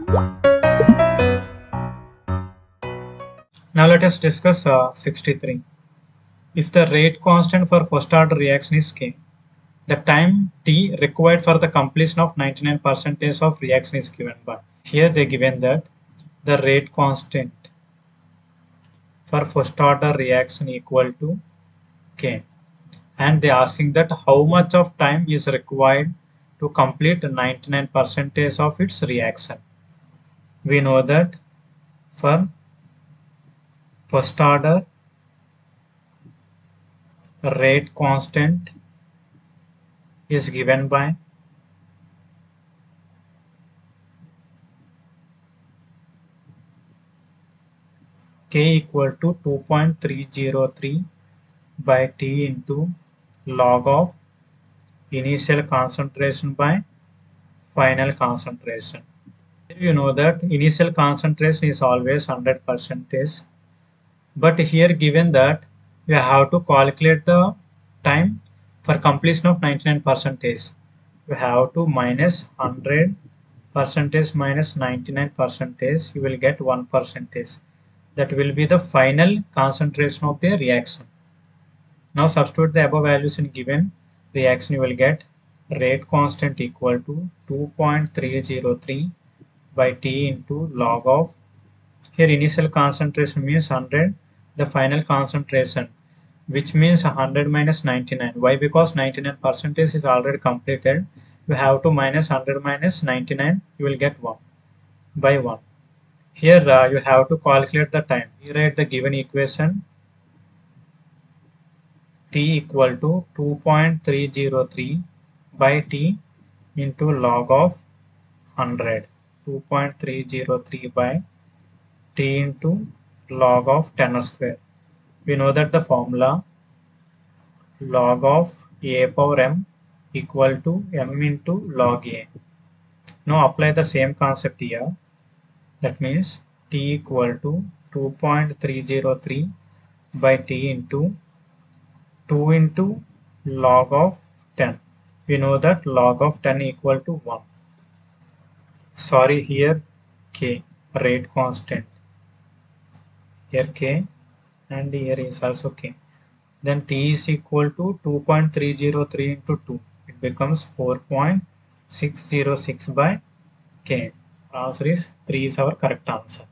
Now let us discuss 63. If the rate constant for first order reaction is k, the time t required for the completion of 99% of reaction is given by. Here they given that the rate constant for first order reaction equal to k, and they asking that how much of time is required to complete 99% of its reaction. We know that for first order rate constant is given by k equal to 2.303 by T into log of initial concentration by final concentration. You know that initial concentration is always 100%, but here given that you have to calculate the time for completion of 99%. You have to minus 100% minus 99%, you will get 1%. That will be the final concentration of the reaction. Now substitute the above values in given reaction, you will get rate constant equal to 2.303 by T into log of, here initial concentration means 100, the final concentration, which means 100 minus 99. Why? Because 99% is already completed. You have to minus 100 minus 99, you will get 1 by 1. Here you have to calculate the time. Rewrite the given equation. T equal to 2.303 by T into log of 100. 2.303 by T into log of 10 square. We know that the formula log of a power m equal to m into log a. Now apply the same concept here. That means T equal to 2.303 by T into 2 into log of 10. We know that log of 10 equal to 1. Sorry, here k, rate constant. Here k and here is also k. Then T is equal to 2.303 into 2. It becomes 4.606 by k. Answer is 3 is our correct answer.